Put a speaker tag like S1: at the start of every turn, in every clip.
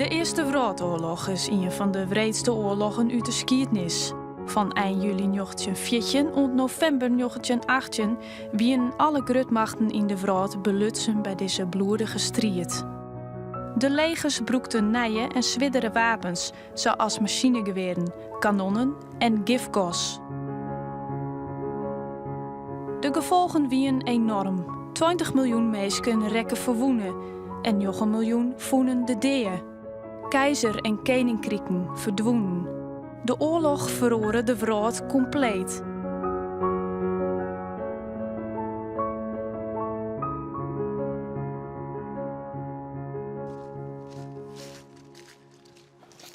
S1: De Eerste Wereldoorlog is een van de wreedste oorlogen uit de geschiedenis. Van 1 juli 1914 tot november 1918 wien alle grootmachten in de wereld belutsen bij deze bloedige strijd. De legers broekten nieuwe en zwiddere wapens, zoals machinegeweren, kanonnen en gifgas. De gevolgen waren enorm. 20 miljoen mensen rekken verwoenen en 9 miljoen voelen de deeën. Keizer en koninkrijken verdwoenen. De oorlog verroerde de wereld compleet.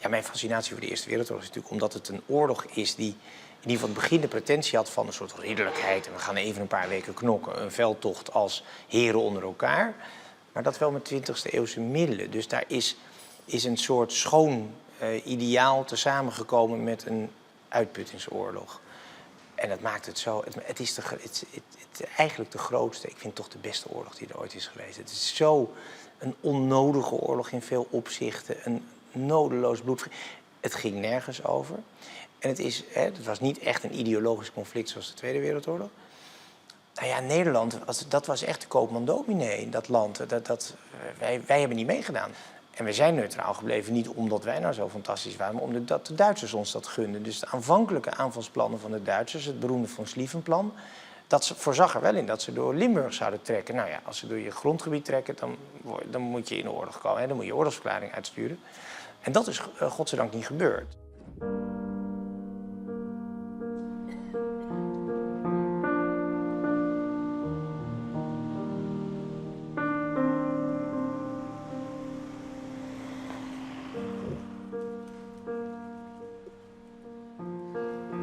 S2: Ja, mijn fascinatie voor de Eerste Wereldoorlog is natuurlijk omdat het een oorlog is die in ieder geval het begin de pretentie had van een soort ridderlijkheid. En we gaan even een paar weken knokken. Een veldtocht als heren onder elkaar. Maar dat wel met 20e eeuwse middelen. Dus daar is een soort schoon ideaal te samengekomen met een uitputtingsoorlog. En dat maakt het zo. Het is eigenlijk de grootste, ik vind toch de beste oorlog die er ooit is geweest. Het is zo een onnodige oorlog in veel opzichten. Een nodeloos bloed. Het ging nergens over. En het was niet echt een ideologisch conflict zoals de Tweede Wereldoorlog. Nou ja, Nederland, dat was echt de koopman-dominee in dat land. Wij hebben niet meegedaan. En we zijn neutraal gebleven, niet omdat wij nou zo fantastisch waren, maar omdat de Duitsers ons dat gunden. Dus de aanvankelijke aanvalsplannen van de Duitsers, het beroemde Von Schlieffen-plan, dat voorzag er wel in dat ze door Limburg zouden trekken. Nou ja, als ze door je grondgebied trekken, dan moet je in de oorlog komen. Hè? Dan moet je oorlogsverklaring uitsturen. En dat is godzijdank niet gebeurd.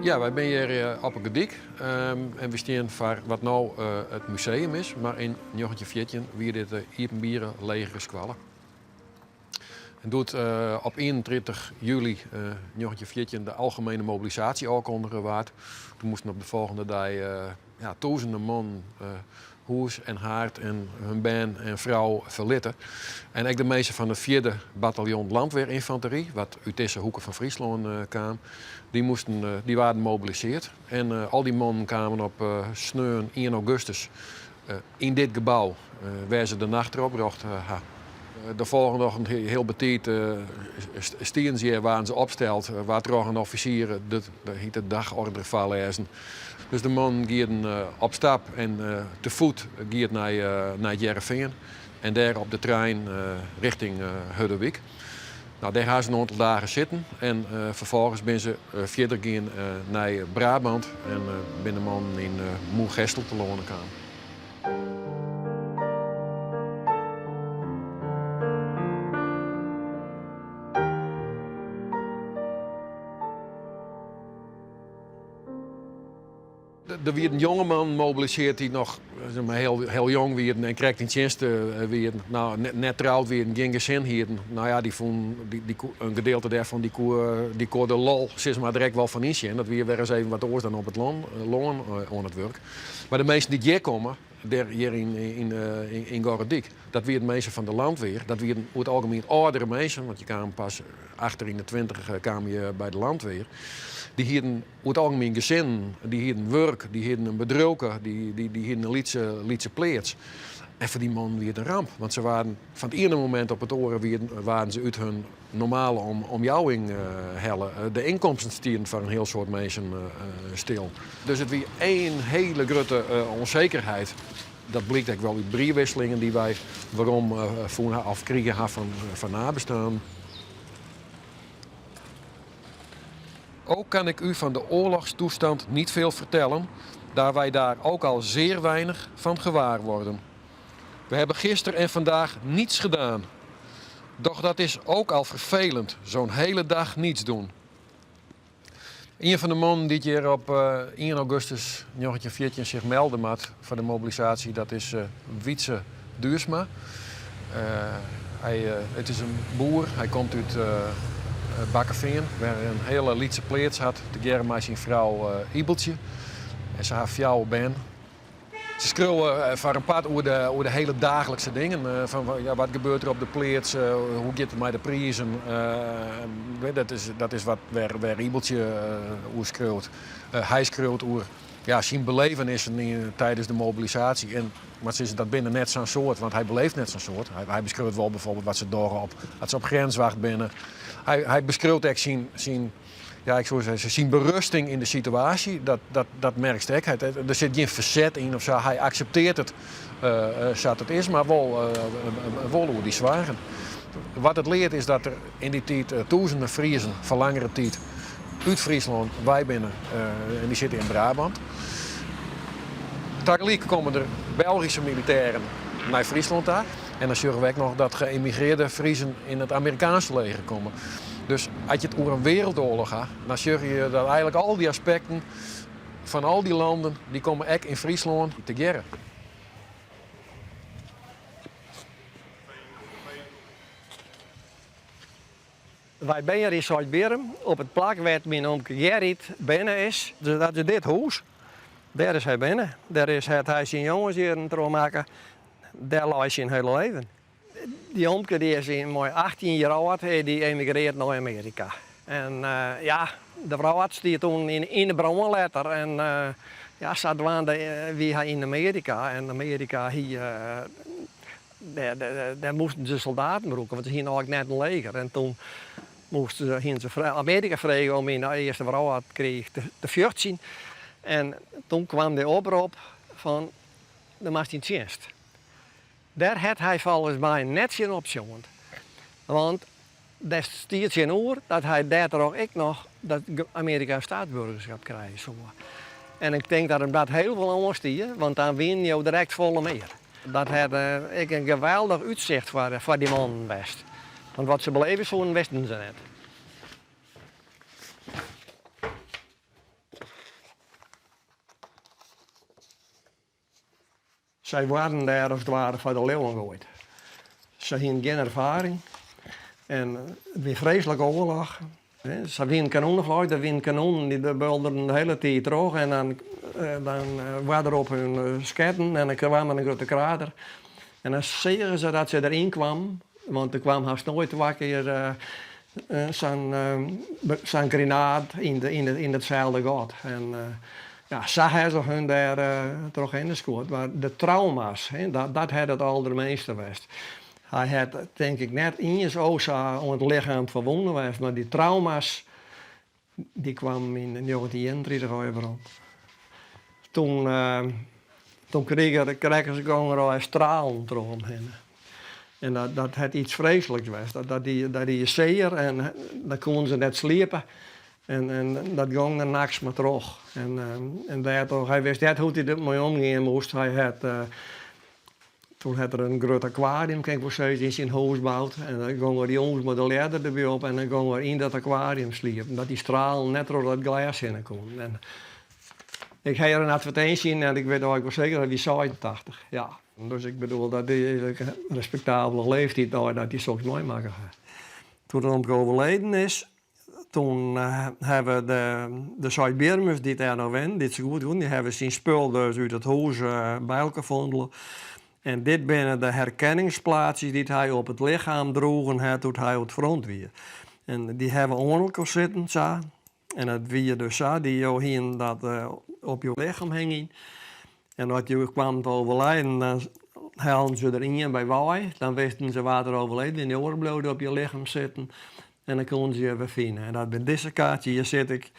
S3: Ja, wij zijn hier op een gedik en we staan voor wat nou het museum is, maar in 1914 wie dit Iepenbieren legerskwalle. En doet op 31 juli 1914 de algemene mobilisatie aankondigen waard. Toen moesten op de volgende dag duizenden man huis en haard en hun baan en vrouw verlitten. En ook de meeste van het 4e bataljon landweerinfanterie, wat uit deze hoeken van Friesland kwam, die waren gemobiliseerd. En al die mannen kwamen op sneun 1 augustus in dit gebouw, waar ze de nacht erop bracht. De volgende ochtend heel betiet stieren ze, waren ze opgesteld, waar toch een officier de dagorder vallen. Dus de man ging op stap en te voet ging naar Jereveen en daar op de trein richting Hudderwijk. Nou, daar gaan ze een aantal dagen zitten en vervolgens zijn ze verder gaan naar Brabant en binnen man in Moergestel te lonen kwamen. Er werd een jongeman gemobiliseerd die nog heel jong werd en kreeg in diensten weer, net trouwd weer, geen gezin hier. Nou ja, een gedeelte daarvan die kon de lol zeg maar direct wel van inzien. Dat weer eens even wat oors dan op het longen aan het werk. Maar de meesten die hier komen, hier in Gorredijk, dat weer de meesten van de landweer. Dat weer over het algemeen oudere mensen, want je kwam pas achter in de 20 kwam je bij de landweer. Die hadden over het algemeen gezin, die hadden werk, die hadden een bedroken, die hadden een lietse pleats. En voor die man weer een ramp. Want ze waren van het ene moment op het oren waren ze uit hun normale omjouwing hellen. De inkomsten stierden voor een heel soort mensen stil. Dus het was één hele grote onzekerheid. Dat blijkt ook wel uit briefwisselingen die wij kregen van nabestaan. Ook kan ik u van de oorlogstoestand niet veel vertellen, daar wij daar ook al zeer weinig van gewaar worden. We hebben gisteren en vandaag niets gedaan. Doch dat is ook al vervelend, zo'n hele dag niets doen. Een van de mannen die hier op 1 augustus 1914 zich meldde had voor de mobilisatie, dat is Wietse Duursma. Het is een boer, hij komt uit Bakkeveen, waar hij een hele lietse pleats had, te geren met zijn vrouw Ibeltje. En ze had 4 ben. Ze schreeuwen van een part over de hele dagelijkse dingen. Ja, wat gebeurt er op de pleats, hoe gaat het met de prijzen. Dat is wat waar Riebeltje over schreeuwt. Hij schreeuwt over zijn belevenissen tijdens de mobilisatie. Maar ze is dat binnen net zo'n soort, want hij beleeft net zo'n soort. Hij beschreeuwt wel bijvoorbeeld wat ze doen als ze op grenswacht binnen. Hij beschreeuwt echt zijn berusting in de situatie. Dat merkt ik. Er zit geen verzet in of zo. Hij accepteert het zoals het is, maar wel over die zwaren. Wat het leert is dat er in die tijd duizenden Friezen van langere tijd uit Friesland, wij binnen, en die zitten in Brabant. Tegelijk komen er Belgische militairen naar Friesland daar. En dan zorgen we ook nog dat geëmigreerde Friezen in het Amerikaanse leger komen. Dus als je het over een wereldoorlog gaat, dan zorg je dat eigenlijk al die aspecten van al die landen, die komen ook in Friesland te gerren.
S4: Wij zijn hier in Zuid-Berm op het plak waar mijn oom Gerrit binnen is. Dus dat is dit huis. Daar is hij binnen. Daar is hij zijn jongens hier aan maken. Daar lag zijn hele leven. Die oomke die is mooi 18 jaar oud, die emigreert naar Amerika. En de vrouw had die toen in de brommerletter. En ze woonde wie hij in Amerika. En Amerika hier, daar moesten ze soldaten broeken, want ze hier nog net een leger. En toen moesten ze Amerika vragen om in de eerste vrouw had kreeg te vluchten. En toen kwam de oproep van de Martintienst. Daar had hij volgens mij net zijn optie. Want daar stiert zijn oor dat hij daardoor ook dat Amerika staatsburgerschap krijgt. En ik denk dat hem dat heel veel onderstiert, want dan win je direct volle meer. Dat had ik een geweldig uitzicht voor die mannen best. Want wat ze beleven zo'n wisten ze net. Zij waren daar als het ware voor de leeuwen gegooid. Ze hadden geen ervaring. En het was vreselijke oorlog. Ze hadden kanonnen gevlogen, er waren kanonnen die bulderden de hele tijd terug. En dan waren er op hun sketten en dan kwamen een grote krater. En dan zeggen ze dat ze erin kwam, want er kwam haast nooit wakker zo'n granaat in hetzelfde gat. En ze hebben ze hun daar terug in gescoord. Maar de trauma's, dat had het allermeeste geweest. Hij had denk ik net in zijn oza om het lichaam verwonden geweest, maar die trauma's die kwamen in 1931 overal. Toen kregen ze gewoon stralen eromheen. En dat had iets vreselijks geweest. Dat die zeer en dan konden ze net sliepen. En dat ging er niks meer terug. En daardoor, hij wist net hoe hij ermee omgaan moest. Toen had er een groot aquarium, kijk hoe ze in zijn huis bouwt. En dan gingen we die jongens met de ladder erbij op en dan gingen we in dat aquarium sliepen. Dat die stralen net door dat glas heen komen. En ik heb er een advertentie in en ik weet ook wel zeker dat die 87. Ja. Dus ik bedoel, dat is een respectabele leeftijd dat die zo'n mooi maken gaat. Toen hij overleden is, toen hebben de Zuid-Bermers die daar nog wen, dit is goed doen, die hebben zijn spul dus uit het huis bij elkaar gevonden. En dit binnen de herkenningsplaatsjes die hij op het lichaam droegen had toen hij op het front was. En die hebben onder zitten, zo. En dat wie dus zo, die jou hier dat op je lichaam hingen. En als je kwam te overlijden, dan haalden ze erin bij wij. Dan wisten ze wat er overleden in de oorbloeden op je lichaam zitten. En dan konden ze je weer vinden. En dat bij deze kaartje, hier zit ik,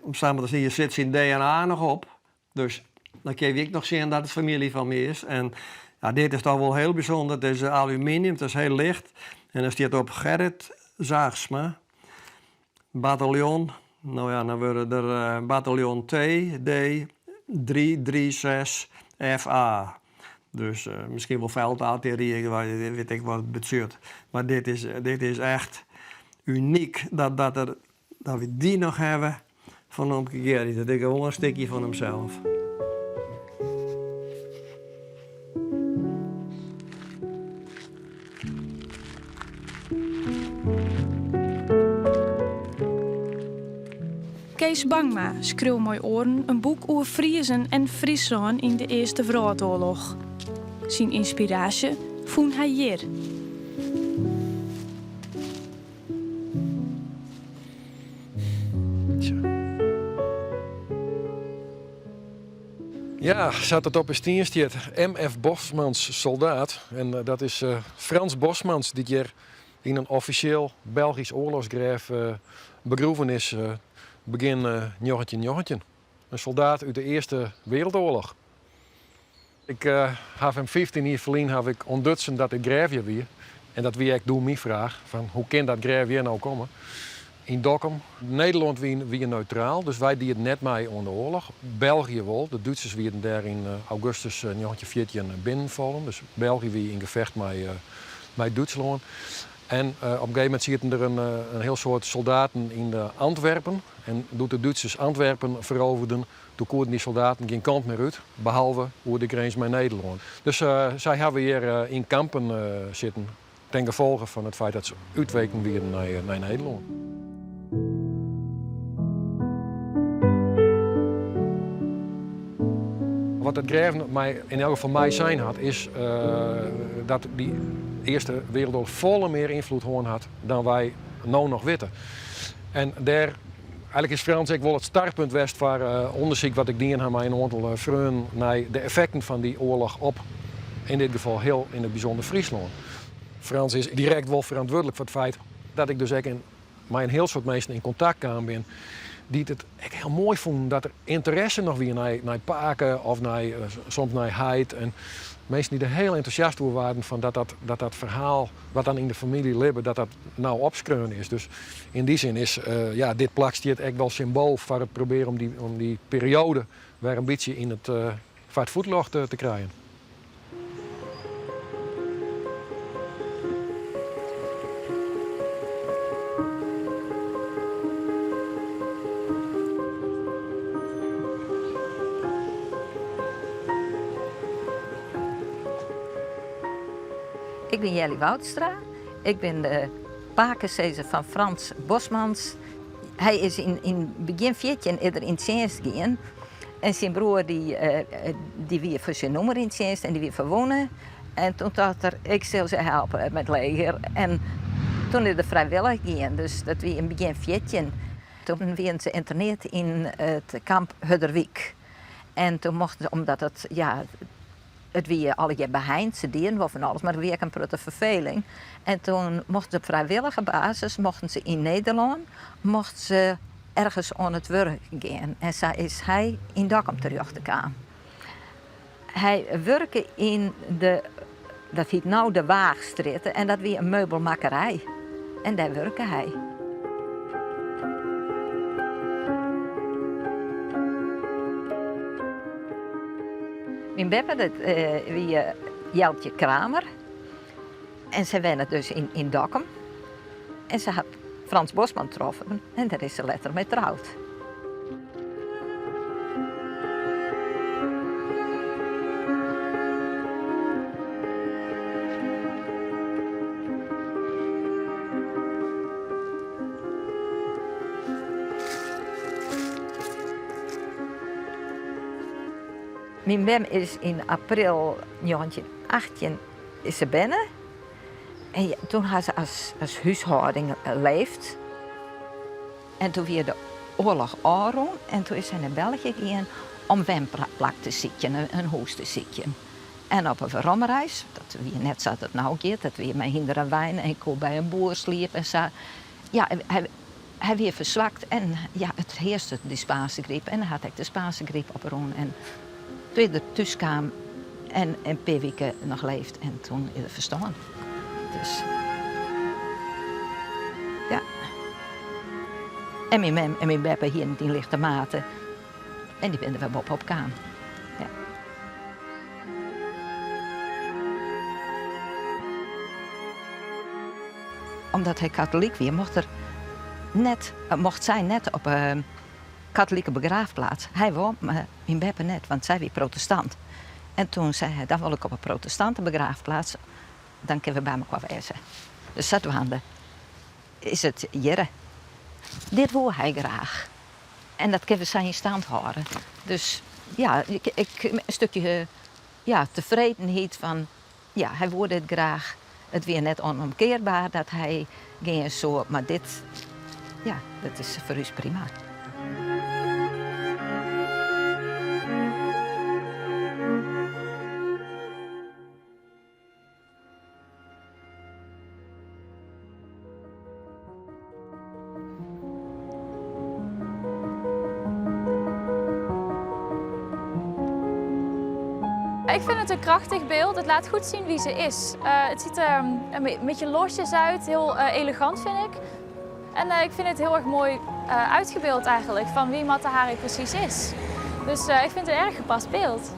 S4: om samen te zien, hier zit zijn DNA nog op. Dus dan kun je ook nog zien dat het familie van me is. En ja, dit is toch wel heel bijzonder. Het is aluminium, het is heel licht. En er staat op Gerrit Zaagsma, bataljon. Nou ja, dan worden er bataljon TD 336 FA. Dus misschien wel veldartillerie, weet ik wat het betekent. Maar dit is echt uniek dat we die nog hebben van Oom Gerrit. Dat is gewoon een stukje van hemzelf.
S1: Kees Kees Bangma schreeuwt mooi oren een boek over Friezen en Friesland in de Eerste Wereldoorlog. Zijn inspiratie vond hij hier.
S3: Ja, zat het op een stienstiet. M.F. Bosmans soldaat. En dat is Frans Bosmans, die hier in een officieel Belgisch oorlogsgraaf begroeven is begin 1919. Een soldaat uit de Eerste Wereldoorlog. Ik heb hem 15 jaar verleden heb ik ontdutsen dat het graafje weer. En dat wie ik doe mijn vraag van hoe kan dat graafje nou komen? In Dokkum. Nederland wie neutraal, dus wij die het net mee onder de oorlog. België wel, de Duitsers werden daar in augustus 1914 binnenvallen. Dus België wie in gevecht met Duitsland. En op een gegeven moment zitten er een heel soort soldaten in Antwerpen. En toen de Duitsers Antwerpen veroverden, toen konden die soldaten geen kant meer uit, behalve over de grens met Nederland. Dus zij hebben hier in kampen zitten, ten gevolge van het feit dat ze uitweken weer naar Nederland. Wat het graven mij, in elk geval mij zijn had, is dat die Eerste Wereldoorlog volle meer invloed had dan wij nou nog weten. En daar, eigenlijk is Frans ik wel het startpunt geweest voor onderzoek wat ik dien aan mijn aantal vrienden naar de effecten van die oorlog op, in dit geval heel in het bijzonder Friesland. Frans is direct wel verantwoordelijk voor het feit dat ik dus met een heel soort mensen in contact kwam ben. Die het heel mooi vonden dat er interesse nog weer naar paken of soms naar heid. En mensen die er heel enthousiast over waren van dat verhaal wat dan in de familie leeft, dat nou opskreun is. Dus in die zin is dit plakje echt wel symbool voor het proberen om die periode weer een beetje in het voetloch te krijgen.
S5: Ik ben Jelly Woudstra. Ik ben de pakenzezer van Frans Bosmans. Hij is in begin 14 in het dienst gegaan. En zijn broer die weer voor zijn nummer in het dienst en die weer verwonnen. En toen dacht ik zou ze helpen met het leger. En toen is de vrijwillig gegaan, dus dat we in begin 14. Toen werden ze interneerd in het kamp Hudderwijk. En toen mochten ze, omdat het wie alle jaar behind, ze deden wel van alles, maar het weer een grote verveling. En toen mochten ze op vrijwillige basis, in Nederland, mochten ze ergens aan het werk gaan. En zo is hij in Dokkum teruggekomen. Hij werkte in dat heet nou de Waagstraat, en dat was een meubelmakerij. En daar werkte hij. Mijn beppe, dat wie Jeltje Kramer. En ze wonen dus in Dokkum. En ze had Frans Bosman getroffen en daar is ze later mee getrouwd. Mijn mem is in april 1918 is ze binnen. En toen had ze als huishouding geleefd. En toen weer de oorlog aanrond. En toen is ze naar België gegaan om wemplak te zitten, een huis te zitten. En op een verromreis, dat wie net zo dat nou gaat, dat we met hinderen wijn en ik bij een boer sliep en zo. Ja, hij weer verzwakt en ja, het heerste de Spaanse griep. En dan had ik de Spaanse griep op rond. En toen ik er thuis kwam en een paar weken nog leeft en toen is het verstaan. Dus ja. En mijn mem en mijn beppe hier in lichte mate. En die vinden we op kaan. Ja. Omdat hij katholiek weer, mocht zij net op een katholieke begraafplaats. Hij wou, maar mijn beppe net, want zij weer protestant. En toen zei hij, dan wil ik op een protestante begraafplaats. Dan kunnen we bij elkaar wezen. Dus dat is het jere. Dit wil hij graag. En dat kunnen we zijn in stand houden. Dus ja, ik een stukje tevredenheid van, ja, hij wilde het graag. Het weer net onomkeerbaar dat hij ging zo, maar dit, ja, dat is voor ons prima.
S6: Ik vind het een krachtig beeld. Het laat goed zien wie ze is. Het ziet er een beetje losjes uit, heel elegant vind ik. En ik vind het heel erg mooi uitgebeeld eigenlijk, van wie Mata Hari precies is. Dus ik vind het een erg gepast beeld.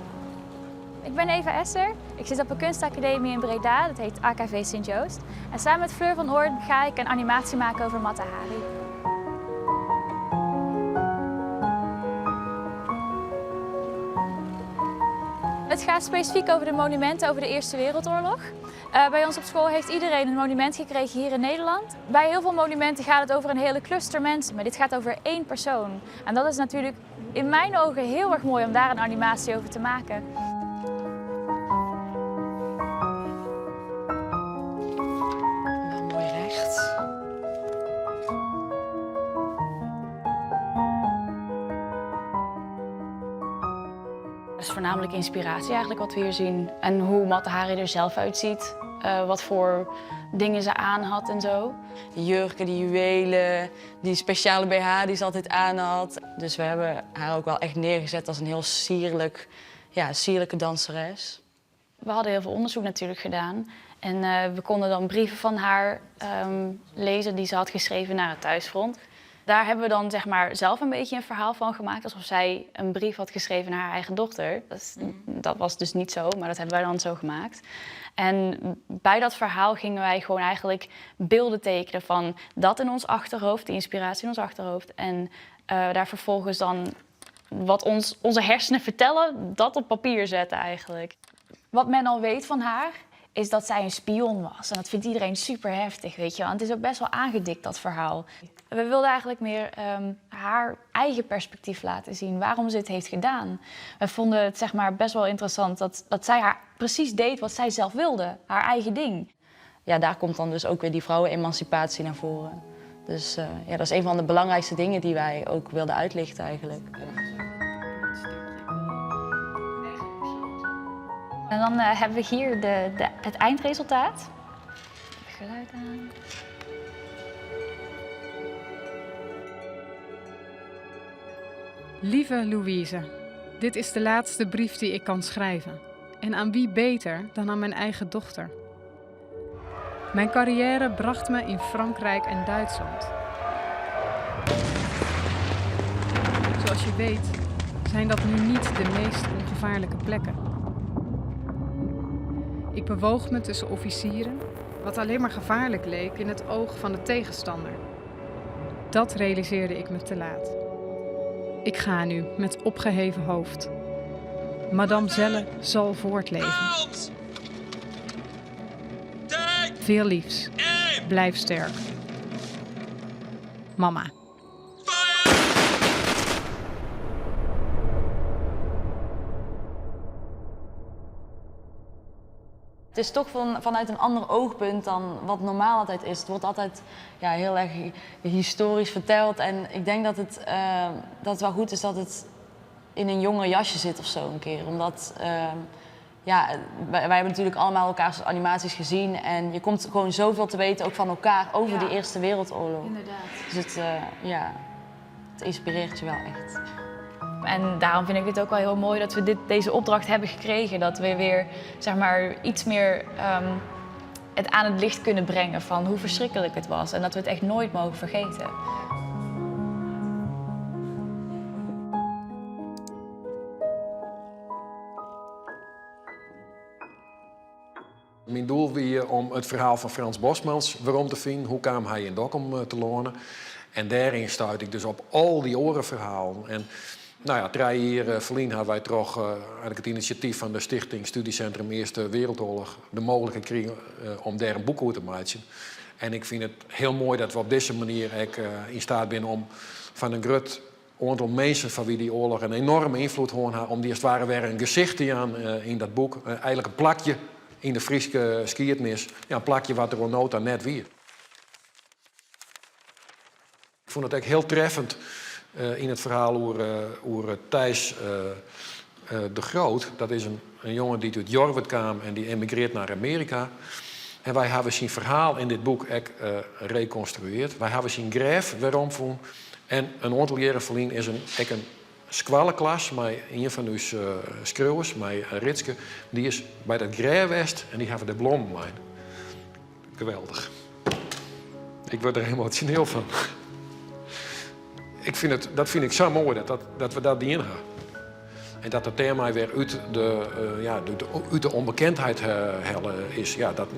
S6: Ik ben Eva Esser. Ik zit op een kunstacademie in Breda, dat heet AKV Sint-Joost. En samen met Fleur van Oort ga ik een animatie maken over Mata Hari. Het gaat specifiek over de monumenten over de Eerste Wereldoorlog. Bij ons op school heeft iedereen een monument gekregen hier in Nederland. Bij heel veel monumenten gaat het over een hele cluster mensen, maar dit gaat over 1 persoon. En dat is natuurlijk in mijn ogen heel erg mooi om daar een animatie over te maken.
S5: Mooi recht.
S7: Het is voornamelijk inspiratie eigenlijk wat we hier zien. En hoe Mata Hari er zelf uitziet. Wat voor dingen ze aan had en zo.
S8: Die jurken, die juwelen, die speciale BH die ze altijd aan had. Dus we hebben haar ook wel echt neergezet als een heel sierlijke danseres.
S7: We hadden heel veel onderzoek natuurlijk gedaan. En we konden dan brieven van haar lezen die ze had geschreven naar het thuisfront. Daar hebben we dan zeg maar zelf een beetje een verhaal van gemaakt. Alsof zij een brief had geschreven naar haar eigen dochter. Dat was dus niet zo, maar dat hebben wij dan zo gemaakt. En bij dat verhaal gingen wij gewoon eigenlijk beelden tekenen van dat in ons achterhoofd, die inspiratie in ons achterhoofd. En daar vervolgens dan wat onze hersenen vertellen, dat op papier zetten eigenlijk. Wat men al weet van haar, is dat zij een spion was. En dat vindt iedereen super heftig, weet je wel. En het is ook best wel aangedikt, dat verhaal. We wilden eigenlijk meer haar eigen perspectief laten zien, waarom ze het heeft gedaan. We vonden het zeg maar best wel interessant dat zij haar precies deed wat zij zelf wilde, haar eigen ding.
S8: Ja, daar komt dan dus ook weer die vrouwenemancipatie naar voren. Dus ja, dat is een van de belangrijkste dingen die wij ook wilden uitlichten eigenlijk.
S7: En dan hebben we hier het eindresultaat. Even geluid aan.
S9: Lieve Louise, dit is de laatste brief die ik kan schrijven. En aan wie beter dan aan mijn eigen dochter? Mijn carrière bracht me in Frankrijk en Duitsland. Zoals je weet, zijn dat nu niet de meest ongevaarlijke plekken. Ik bewoog me tussen officieren, wat alleen maar gevaarlijk leek in het oog van de tegenstander. Dat realiseerde ik me te laat. Ik ga nu met opgeheven hoofd. Madame Zelle zal voortleven. Veel liefs. Blijf sterk. Mama.
S8: Het is toch vanuit een ander oogpunt dan wat normaal altijd is. Het wordt altijd heel erg historisch verteld. En ik denk dat het wel goed is dat het in een jonger jasje zit of zo een keer. Omdat wij hebben natuurlijk allemaal elkaars animaties gezien. En je komt gewoon zoveel te weten ook van elkaar over die Eerste Wereldoorlog.
S7: Inderdaad.
S8: Dus het inspireert je wel echt.
S7: En daarom vind ik het ook wel heel mooi dat we deze opdracht hebben gekregen. Dat we weer zeg maar, iets meer het aan het licht kunnen brengen van hoe verschrikkelijk het was. En dat we het echt nooit mogen vergeten.
S3: Mijn doel was om het verhaal van Frans Bosmans waarom te vinden. Hoe kwam hij in Dokkum te lonen? En daarin stuit ik dus op al die orenverhalen. En 3 jaar verleden hadden wij toch eigenlijk het initiatief van de stichting Studiecentrum Eerste Wereldoorlog de mogelijkheid kregen om daar een boek over te maken. En ik vind het heel mooi dat we op deze manier in staat zijn om van een grut aantal mensen van wie die oorlog een enorme invloed had, om die als het ware weer een gezicht aan in dat boek. Eigenlijk een plakje in de Friese skiertnis. Ja, een plakje wat er nota net weer. Ik vond het echt heel treffend in het verhaal over Thijs de Groot. Dat is een jongen die uit Jorwert kwam en die emigreert naar Amerika. En wij hebben zijn verhaal in dit boek reconstrueerd. Wij hebben zijn graf weer omgevonden. En een aantal jaren geleden is een squallenklas met een van uw schreeuwers, met Ritske. Die is bij dat graf geweest en die hebben de bloemen mee. Geweldig. Ik word er emotioneel van. Dat vind ik zo mooi dat we dat erin gaan. En dat het thema weer uit de onbekendheid hellen is. Ja, dat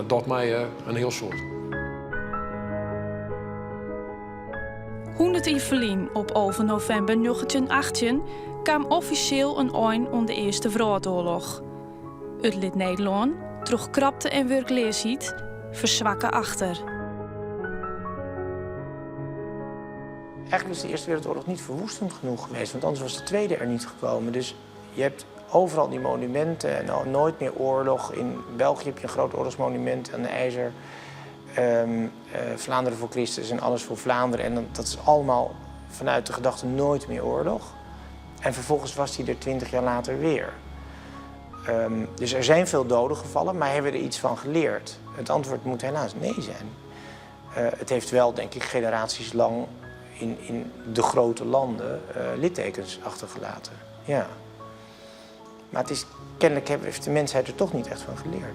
S3: doet mij een heel soort.
S1: 100 jaar verlien op 11 november 1918 kwam officieel een eind aan de Eerste Wereldoorlog. Het lid Nederland droeg krapte en werkloosheid verzwakken achter.
S2: Eigenlijk is de Eerste Wereldoorlog niet verwoestend genoeg geweest, want anders was de Tweede er niet gekomen. Dus je hebt overal die monumenten en nooit meer oorlog. In België heb je een groot oorlogsmonument aan de IJzer. Vlaanderen voor Christus en alles voor Vlaanderen. En dat is allemaal vanuit de gedachte nooit meer oorlog. En vervolgens was die er 20 jaar later weer. Dus er zijn veel doden gevallen, maar hebben we er iets van geleerd? Het antwoord moet helaas nee zijn. Het heeft wel, denk ik, generaties lang in de grote landen littekens achtergelaten. Ja. Maar kennelijk heeft de mensheid er toch niet echt van geleerd.